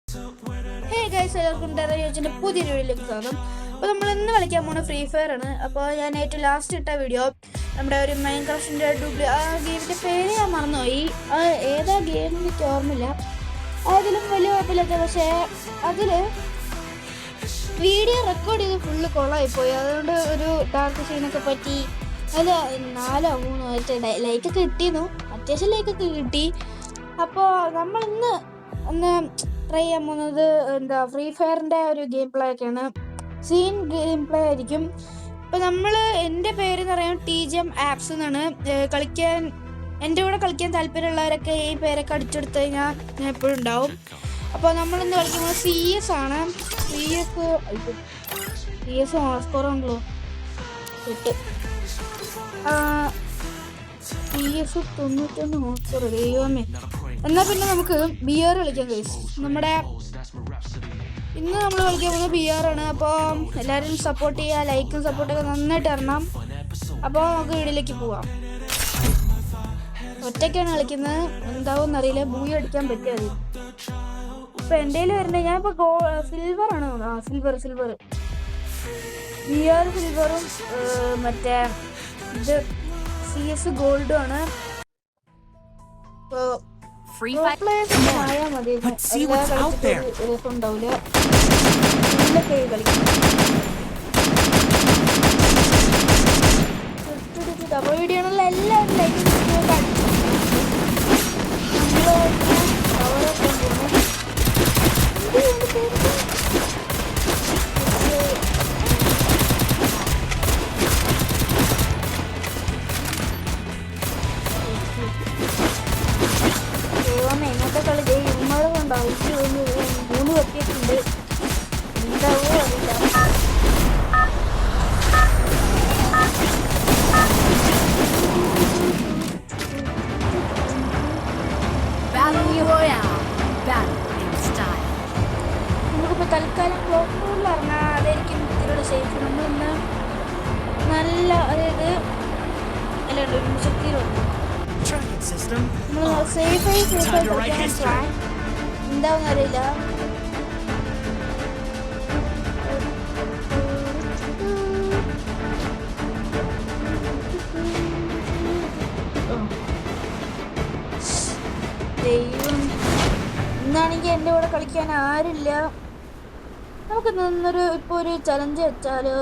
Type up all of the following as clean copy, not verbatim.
Hey guys, എല്ലാവർക്കും ടെററിയോച്ചിന്റെ പുതിയൊരു വീഡിയോയിലേക്ക് സ്വാഗതം. അപ്പോൾ നമ്മൾ ഇന്ന് കളിക്കാൻ പോകുന്ന ഫ്രീ ഫയർ ആണ്. അപ്പോൾ ഞാൻ ഏറ്റവും ലാസ്റ്റ് ഇട്ട വീഡിയോ നമ്മുടെ ഒരു മൈൻക്രാഫ്റ്റിന്റെ ആ ഗെയിമിന്റെ പേര് ഞാൻ മറന്നുപോയി. ഏതാ ഗെയിം എനിക്ക് ഓർമ്മയില്ല. അതിലും വലിയ കുഴപ്പമില്ലാത്ത, പക്ഷേ അതിൽ വീഡിയോ റെക്കോർഡ് ചെയ്ത് ഫുള്ള് കൊള്ളായിപ്പോയി. അതുകൊണ്ട് ഒരു ഡാർക്ക് സീനൊക്കെ പറ്റി അതിൽ 4-3 ലൈക്കൊക്കെ കിട്ടിയിരുന്നു. അത്യാവശ്യം ലൈക്കൊക്കെ കിട്ടി. അപ്പോൾ നമ്മൾ ഒന്ന് ട്രൈ ചെയ്യാൻ പോകുന്നത് ഫ്രീ ഫയറിൻ്റെ ഒരു ഗെയിം പ്ലേ ഒക്കെയാണ്. സീൻ ഗെയിം പ്ലേ ആയിരിക്കും. ഇപ്പം എൻ്റെ പേര് എന്ന് പറയുന്നത് TGM ആപ്സ് എന്നാണ്. എൻ്റെ കൂടെ കളിക്കാൻ താല്പര്യമുള്ളവരൊക്കെ ഈ പേരൊക്കെ അടിച്ചെടുത്ത് കഴിഞ്ഞാൽ ഞാൻ എപ്പോഴും ഉണ്ടാവും. അപ്പോൾ നമ്മളിന്ന് കളിക്കുന്നത് CS ആണ്. CS സ്കോർ ഉണ്ടല്ലോ 8 CS 91 സ്കോർ. ദൈവമേ. എന്നാൽ പിന്നെ നമുക്ക് BR കളിക്കാം ഗൈസ്. ഇന്ന് നമ്മൾ കളിക്കാൻ പോകുന്നത് BR ആണ്. അപ്പോൾ എല്ലാവരും സപ്പോർട്ട് ചെയ്യുക, ലൈക്കും സപ്പോർട്ടൊക്കെ നന്നായിട്ട് തരണം. അപ്പോൾ നമുക്ക് വീഡിയോയിലേക്ക് പോവാം. ഒറ്റയ്ക്കാണ് കളിക്കുന്നത്, എന്താവും അറിയില്ല. ബൂയി അടിക്കാൻ പറ്റിയത് ഇപ്പം എൻ്റെ കയ്യിൽ വരുന്നത്. ഞാനിപ്പോൾ സിൽവറാണ്. സിൽവർ BR സിൽവറും മറ്റേ ഇത് CS ഗോൾഡും ആണ്. ഇപ്പോൾ ആയാൽ മതി, ഉണ്ടാവില്ല. അപ്പോൾ വീഡിയോ ആണല്ലോ എല്ലാവരും ലൈക്ക് ഇന്നത്തെ കളി ഇവന്മാരെ കൊണ്ടാവും. 3 വെട്ടിയിട്ടുണ്ട്. എന്താവോ അറിയില്ല. നമുക്കിപ്പോൾ തൽക്കാലം ക്ലോക്ക് റൂമിൽ ഇറങ്ങാം. അതായിരിക്കും ഇതിലൂടെ സേഫ്. നമ്മളിന്ന് നല്ല ശക്തിയിലുണ്ട്. നമ്മൾ സേഫായി കളിക്കാൻ എന്താവും അറിയില്ല. ദൈവം, ഇന്നാണെങ്കിൽ എൻ്റെ കൂടെ കളിക്കാൻ ആരില്ല. നമുക്ക് ഇപ്പോൾ ഒരു ചലഞ്ച് വെച്ചാലോ?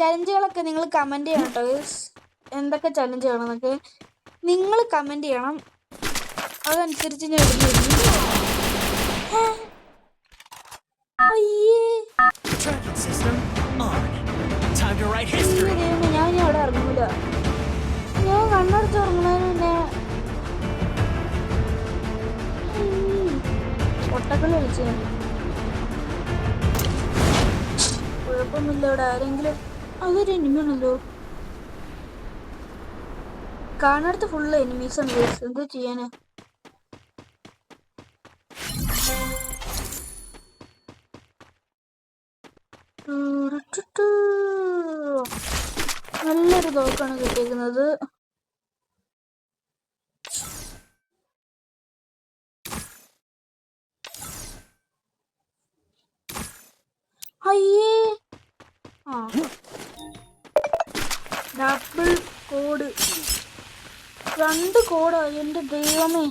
ചലഞ്ചുകളൊക്കെ നിങ്ങൾ കമൻറ്റ് ചെയ്യണം കേട്ടോ. എന്തൊക്കെ ചലഞ്ച് ചെയ്യണമെന്നൊക്കെ നിങ്ങൾ കമൻറ്റ് ചെയ്യണം. അതനുസരിച്ച് ഞാൻ ഞാൻ അവിടെ ഇറങ്ങൂല. ഞാൻ കണ്ണടച്ച് ഉറങ്ങുന്നതിന് മുന്നേ ഒട്ടക്കളി കളിച്ചു. കുഴപ്പമൊന്നുമില്ല. ഇവിടെ ആരെങ്കിലും അതൊരു എനിമിയാണല്ലോ. കാണടുത്ത് ഫുള്ള് എനിമീസാണ്. എന്ത് ചെയ്യാന്? നല്ലൊരു തോക്കാണ് കിട്ടിയിരിക്കുന്നത്. അയ്യേ, ഡബിൾ കോഡ്, 2 കോഡാ. എൻ്റെ ദൈവമേ.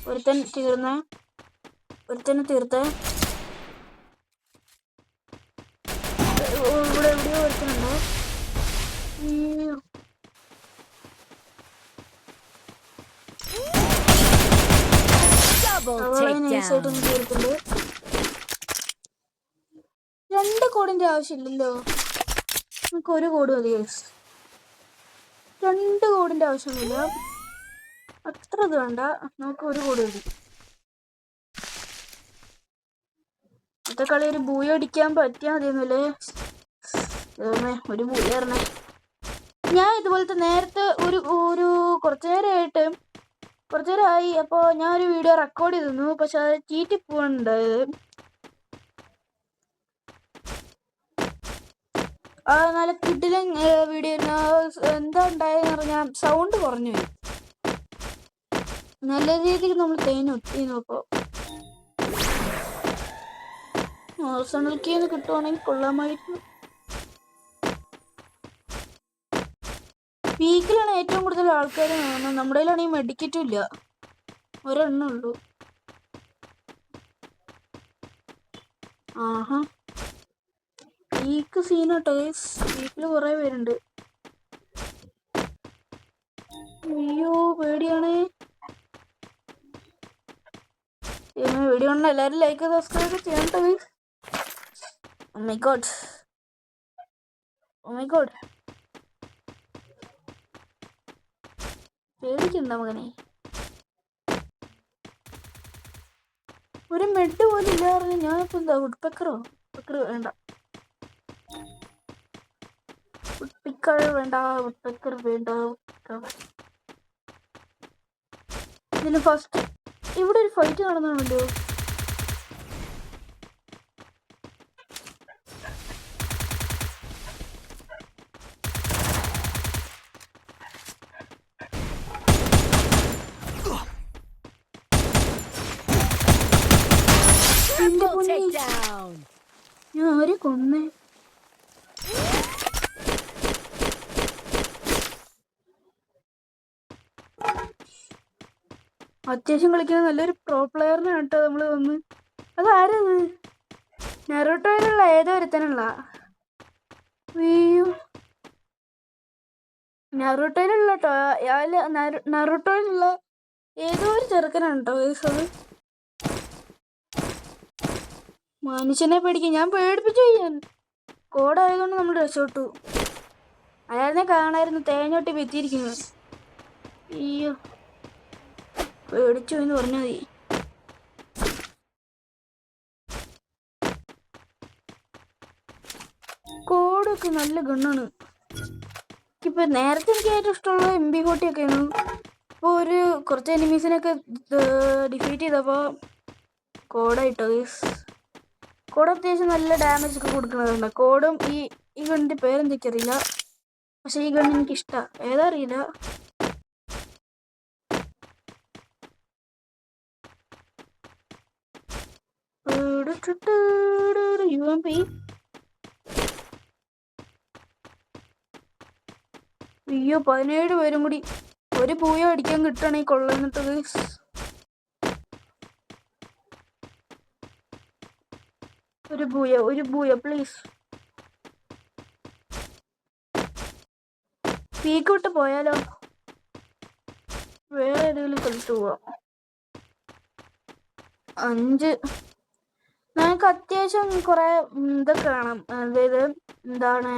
ഒരുത്തന് തീർത്തേ. ഇവിടെ എവിടെയോ ഒരുത്തനുണ്ടോ? നൈസായിട്ടൊന്ന് തീർക്കുന്നുണ്ട്. 2 കോഡിന്റെ ആവശ്യമില്ലല്ലോ, നമുക്ക് 1 കോഡ് മതി. 2 കോഡിന്റെ ആവശ്യമൊന്നുമില്ല, അത്ര ഇത് വേണ്ട. നമുക്ക് 1 കോഡ് മതി. ഇന്നത്തെ കളി ഒരു ബൂയ അടിക്കാൻ പറ്റിയാൽ മതിയൊന്നുമല്ലേ? ഒരു ബൂയ പറഞ്ഞേ. ഞാൻ ഇതുപോലത്തെ നേരത്തെ കുറച്ചു നേരമായി. അപ്പോൾ ഞാൻ ഒരു വീഡിയോ റെക്കോർഡ് ചെയ്തിരുന്നു, പക്ഷെ അത് ചീറ്റിപ്പോവാനുണ്ടായത്. നല്ല കിടിലൻ വീഡിയോ എന്താ ഉണ്ടായെന്ന് പറഞ്ഞാൽ സൗണ്ട് കുറഞ്ഞു പോയി. നല്ല രീതിക്ക് നമ്മൾ തേഞ്ഞൊട്ടി നോക്കോ. ആർസണൽ കീന്ന് കിട്ടുവാണെങ്കിൽ കൊള്ളാമായിരുന്നു. പീക്കിലാണ് ഏറ്റവും കൂടുതൽ ആൾക്കാർ കാണുന്നത്. നമ്മുടെ കയ്യിലാണെങ്കിൽ മെഡിക്കറ്റും ഇല്ല, ഒരെണ്ണം ഉള്ളൂ. ആഹാ, പീക്ക് സീനാട്ടോ. പീക്കില് കുറെ പേരുണ്ട്. അയ്യോ പേടിയാണേ. വീഡിയോ ഉണ്ട്, എല്ലാവരും ലൈക്ക് സബ്സ്ക്രൈബ് ചെയ്യണ്ട. Oh my god, oh my god, പേടിക്കണ്ട മകനെ. ഒരു മെഡ് പോലും ഇല്ല പറഞ്ഞു. ഞാനിപ്പോ എന്താ വുഡ്പെക്കറോ? വുഡ്പെക്കർ വേണ്ട, വുഡ്പെക്കർ വേണ്ട, വുഡ്പെക്കർ വേണ്ട. ഇതിന് ഫസ്റ്റ് ഇവിടെ ഒരു ഫൈറ്റ് നടന്നാണല്ലോ. ഞാൻ ആരെ കൊന്നേ? അത്യാവശ്യം കളിക്കുന്ന നല്ലൊരു പ്രോ പ്ലെയറിനെ കേട്ടോ നമ്മള് വന്ന്. അതാരത്? നറൂട്ടോയിലുള്ള ഏതോ ഒരുത്തനുള്ള, നറൂട്ടോയിലുള്ള നറൂട്ടോയിലുള്ള ഏതോ ഒരു ചെറുക്കനാണ് കേട്ടോ അത്. മനുഷ്യനെ പേടിക്കും. ഞാൻ പേടിപ്പിച്ചു ചെയ്യാൻ. കോഡായതുകൊണ്ട് നമ്മൾ രക്ഷപ്പെട്ടു. അയാളിനെ കാണായിരുന്നു, തേഞ്ഞൊട്ടി വെത്തിയിരിക്കുന്നു. അയ്യോ, പേടിച്ചു എന്ന് പറഞ്ഞാൽ മതി. കോഡൊക്കെ നല്ല ഗണ്ണാണ്. എനിക്കിപ്പോൾ നേരത്തെ എനിക്ക് ഏറ്റവും ഇഷ്ടമുള്ള MP40 ഒക്കെയാണ്. ഇപ്പോൾ കുറച്ച് എനിമീസിനൊക്കെ ഡിഫീറ്റ് ചെയ്തപ്പോൾ കോഡായിട്ടോ. കോഡ് അത്യാവശ്യം നല്ല ഡാമേജ് ഒക്കെ കൊടുക്കുന്നതുണ്ട്. കോഡും ഈ ഗണ്ണിൻ്റെ പേരെന്തൊക്കെയറിയില്ല, പക്ഷെ ഈ ഗണ്ണ് എനിക്കിഷ്ടമാണ്. ഏതാ അറിയില്ല. UMP. അയ്യോ, 17 പേരും കൂടി ഒരു പൂയോ അടിക്കാൻ കിട്ടുകയാണെങ്കിൽ കൊള്ളാന്നിട്ടത്. ഒരു പൂയ പ്ലീസ്. പീക്ക് വിട്ട് പോയാലോ? വേറെ ഏതെങ്കിലും കളിച്ചു പോവാം. 5 ഞങ്ങൾക്ക് അത്യാവശ്യം കുറെ ഇതൊക്കെ വേണം. അതായത് എന്താണ്,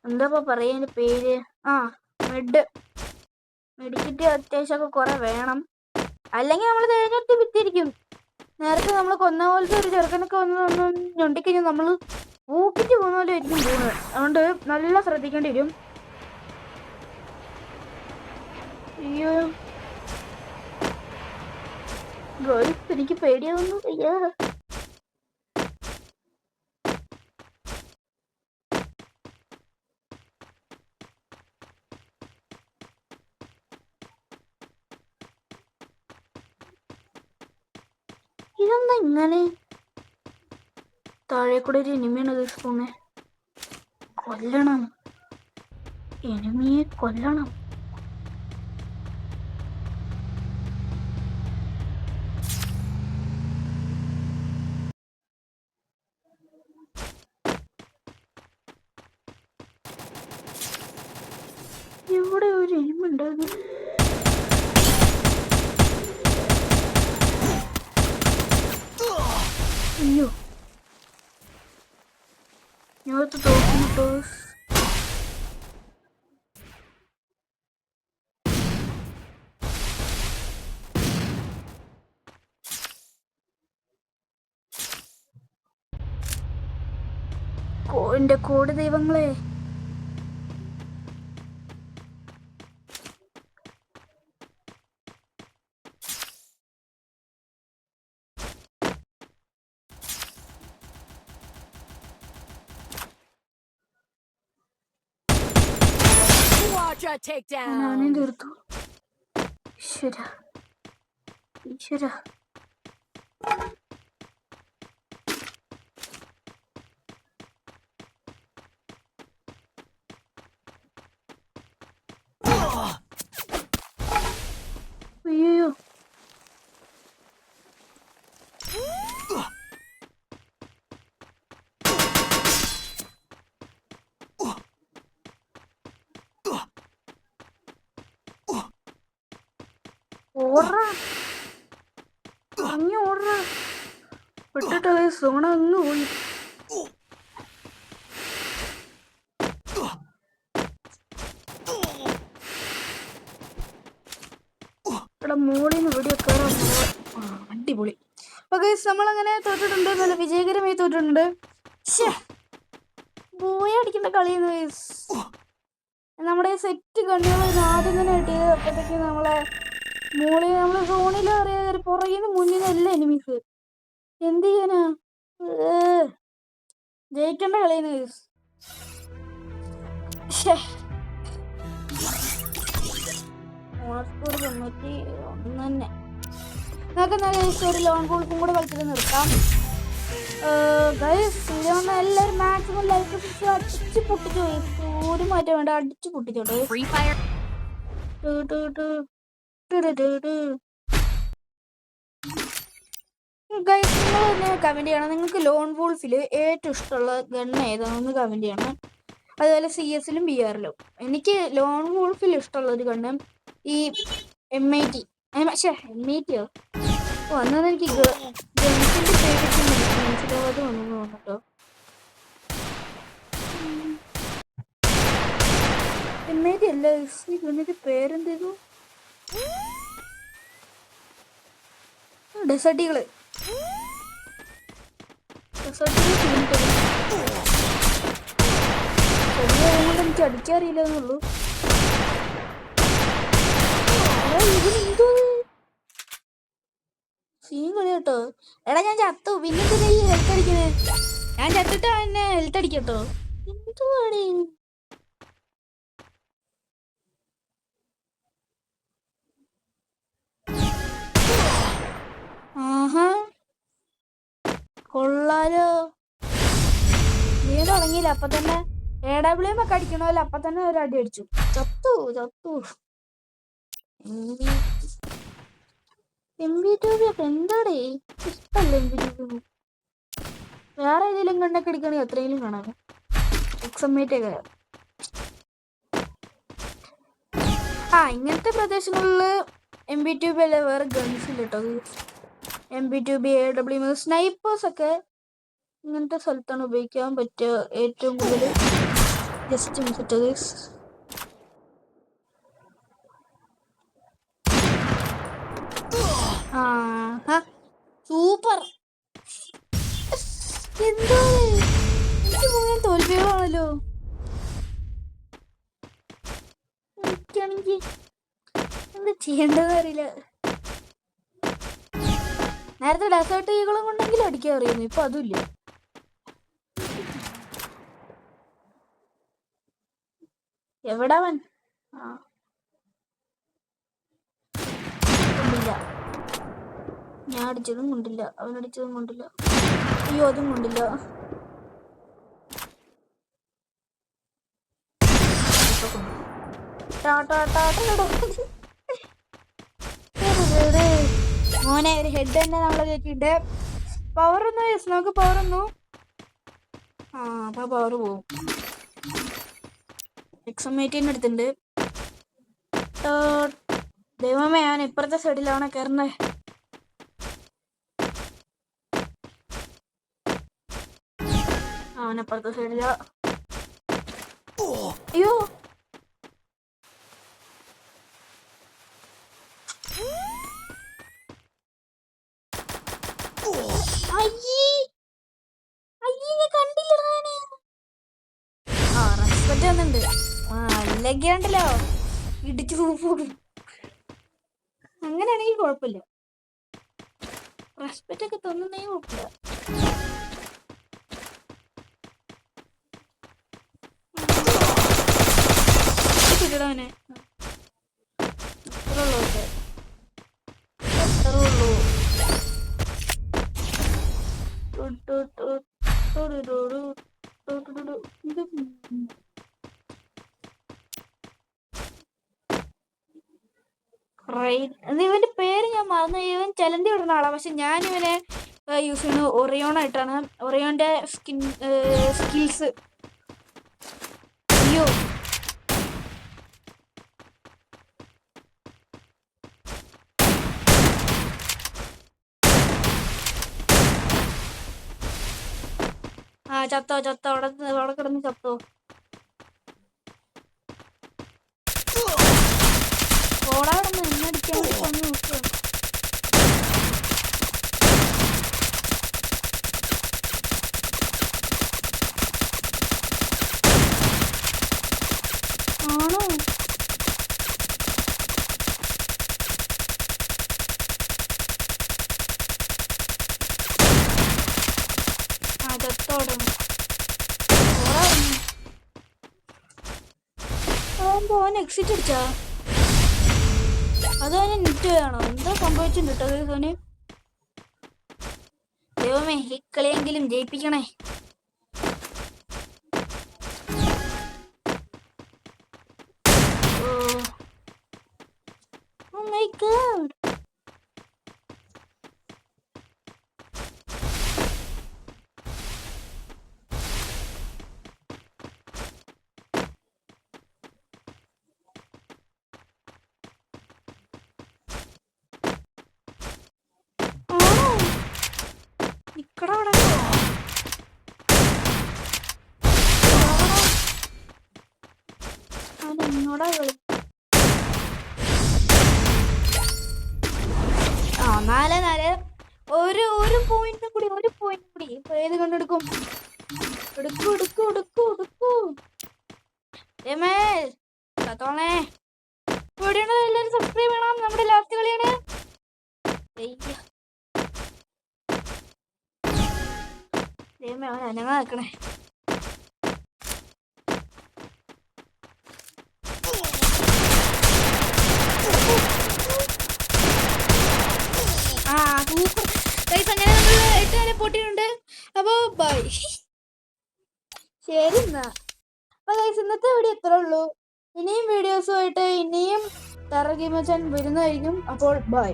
എന്താ പറയാ പേര്, മെഡിക്കറ്റ് അത്യാവശ്യമൊക്കെ കുറെ വേണം. അല്ലെങ്കിൽ നമ്മൾ തേഞ്ഞെടുത്ത് വിത്തിരിക്കും. നേരത്തെ നമ്മൾ കൊന്ന പോലത്തെ ഒരു ചെറുക്കനൊക്കെ വന്ന് ഞൊണ്ടിക്കഴിഞ്ഞാൽ നമ്മൾ ഊക്കിട്ട് പോകുന്ന പോലെ ആയിരിക്കും പോകുന്നത്. അതുകൊണ്ട് നല്ല ശ്രദ്ധിക്കേണ്ടി വരും. അയ്യോ എനിക്ക് പേടിയാവുന്നു. അയ്യോ, ഇതെന്താ ഇങ്ങനെ? താഴെ കൂടെ ഒരു എനിമിയാണ് പോകുന്നേ. കൊല്ലണം, എനിമിയെ കൊല്ലണം. ഇവിടെ ഒരു എനിമി ഉണ്ടായിരുന്നു. അയ്യോ, ഞാനത് തോന്നിട്ടോ. എന്റെ കോഡ് ദൈവങ്ങളെ, അവനെയും തീർത്തു. ഈശ്വര ഈശ്വര. അയ്യോ ഓടാ അങ്ങ് ഓടാ. വിട്ടിട്ട് സോണ അങ്ങ് പോയി. ഇവിടെ മോളിന്ന് വീഡിയോ കയറാൻ അടിപൊളി. ഓക്കെ നമ്മളങ്ങനെ തോറ്റിട്ടുണ്ട്, നല്ല വിജയകരമായി തോറ്റിട്ടുണ്ട്. പോയി അടിക്കേണ്ട കളിയെന്ന് നമ്മുടെ സെറ്റ് കണ്ണുകൾ ആദ്യം തന്നെ കിട്ടിയത്. അപ്പോഴത്തേക്ക് നമ്മളെ നമ്മള് സോണിൽ അറിയാതെ പുറകിന്ന് മുന്നിൽ എല്ലാ എനിമീസ്. എന്ത് ചെയ്യാനാ, ജയിക്കേണ്ട കളിയെന്ന് സ്കോർ 91 തന്നെ. നമുക്ക് ഒരു ലോൺ ഗോൾസും കൂടെ കളിച്ചിട്ട് നിർത്താം. എല്ലാവരും മാക്സിമം ലൈഫ് അടിച്ചു പൊട്ടിച്ചു. ഒരു മാറ്റം വേണ്ട, അടിച്ചു പൊട്ടിച്ചോട്ടെ. നിങ്ങൾ കമന്റ് ചെയ്യണം, നിങ്ങൾക്ക് ലോൺ വോൾഫിൽ ഏറ്റവും ഇഷ്ടമുള്ള ഗണ്ണ് ഏതാണെന്ന് കമന്റ് ചെയ്യണം. അതുപോലെ CS-ലും BR-ലും. എനിക്ക് ലോൺ വോൾഫിൽ ഇഷ്ടമുള്ള ഒരു ഗണ്ണ് ഈ M80. M80യോ വന്നത് എനിക്ക് ഗൺസിന്റെ പേര് വന്നു കേട്ടോ. M80 അല്ല, ഈ ഗണ്ണിന്റെ പേരെന്തേതു? ഡെസർട്ടികള് കൊണ്ട് എനിക്ക് അടിക്കാറിയില്ല എന്നുള്ളൂ. ഇതിനെന്തോ സീൻ കളി കേട്ടോ. എടാ ഞാൻ ചത്തു, പിന്നെ ഹെൽത്ത് അടിക്കണേ. ഞാൻ ചത്തിട്ടാ എന്നെ ഹെൽത്ത് അടിക്കട്ടോ. എന്തുവാണ് ആഹാ കൊള്ളാലോ. നീ തുടങ്ങിയില്ല, അപ്പൊ തന്നെ AWM ഒക്കെ അടിക്കണമല്ലോ. അപ്പൊ തന്നെ ഒരു അടി അടിച്ചു. ചത്തു. MB2B ഒക്കെ എന്താടേ ഇഷ്ടല്ലേ MB2B? വേറെ ഏതെങ്കിലും കണ്ണൊക്കെ അടിക്കണമെങ്കിൽ എത്രയെങ്കിലും കാണാം. XM8 ഒക്കെ ഇങ്ങനത്തെ പ്രദേശങ്ങളിൽ MB2B അല്ല വേറെ ഗൺസ് ഇല്ല കേട്ടോ. MB2B AWM സ്നൈപ്പേഴ്സ് ഒക്കെ ഇങ്ങനത്തെ സ്ഥലത്താണ് ഉപയോഗിക്കാൻ പറ്റുക ഏറ്റവും കൂടുതൽ. Just minute super. എന്തോ എനിക്ക് മുഴുവൻ തോൽവികളാണല്ലോ. എനിക്കാണെങ്കിൽ എന്താ ചെയ്യേണ്ടതെന്ന് അറിയില്ല. നേരത്തെ ഡെസേർട്ട് ഈകളും കൊണ്ടെങ്കിലും അടിക്കാൻ അറിയുന്നു, ഇപ്പൊ അതുമില്ല. എവിടാവൻ? കൊണ്ടില്ല, ഞാൻ അടിച്ചതും കൊണ്ടില്ല, അവനടിച്ചതും കൊണ്ടില്ല. അയ്യോ അതും കൊണ്ടില്ല. മോനെ ഒരു ഹെഡ് തന്നെ നമ്മളെ കയറ്റിയിട്ട് പവർ ഒന്നും നമുക്ക് പവർ ഒന്നും അപ്പൊ പവർ പോവും. XM18 എടുത്തിട്ടുണ്ട്. ദൈവമേ ഞാൻ ഇപ്പുറത്തെ സൈഡിലാണ് കയറുന്നത്. അവനപ്പുറത്തെ സൈഡില. അയ്യോ റെസ്പെക്റ്റ് വന്നിട്ടുണ്ട്. അല്ലെങ്കിൽ ഉണ്ടല്ലോ ഇടിച്ചു പോകും. അങ്ങനെയാണെങ്കിൽ കുഴപ്പമില്ല, റെസ്പെക്റ്റ് ഒക്കെ തോന്നുന്നേ കുഴപ്പമില്ല. കൊണ്ടിടാനെ അത്രേ ഉള്ളൂ. അത്രേ ഉള്ളൂ. ഇവന്റെ പേര് ഞാൻ മറന്നു. ഇവൻ ചലന്തി വിടുന്ന ആളാ. പക്ഷെ ഞാൻ ഇവനെ യൂസ് ചെയ്യുന്നത് ഒറിയോണായിട്ടാണ്. ഒറിയോന്റെ സ്കിൽസ്. അയ്യോ ചത്തോ അവിടെ കിടന്ന് ചത്തോ. ഓടാവിടെ നിന്നടിക്കാൻ വേണ്ടി വന്ന് നോക്കുക. ആണോ ചത്തോടെ ഓൻ എക്സിറ്റ് അടിച്ചാ. അത് അവന് നെറ്റ് വേണോ എന്താ സംഭവിച്ചിട്ടോ സോന്. ദൈവമേ ഈ കളിയെങ്കിലും ജയിപ്പിക്കണേ. Oh my god. എന്നോടാ കളി. 4-4. ഒരു പോയിന്റ് കൂടി. ഇപ്പൊ ഏത് കണ്ടെടുക്കും? എടുക്കൂ. എല്ലാവരും സബ്സ്ക്രൈബ് ചെയ്യണം. നമ്മുടെ ലാസ്റ്റ് കളിയാണ്. അവൻ അനങ്ങാ നിക്കണേ. അങ്ങനെ നമ്മൾ 8 വരെ പൊട്ടിയിട്ടുണ്ട്. അപ്പോൾ ബൈ. ശരി എന്നാ. അപ്പോൾ ഗൈസ് ഇന്നത്തെ വീഡിയോ ഇത്രേ ഉള്ളൂ. ഇനിയും വീഡിയോസുമായിട്ട് ഇനിയും ടെറർ ഗെയിമർ ചാനൽ വരുന്നതായിരിക്കും. അപ്പോൾ ബൈ.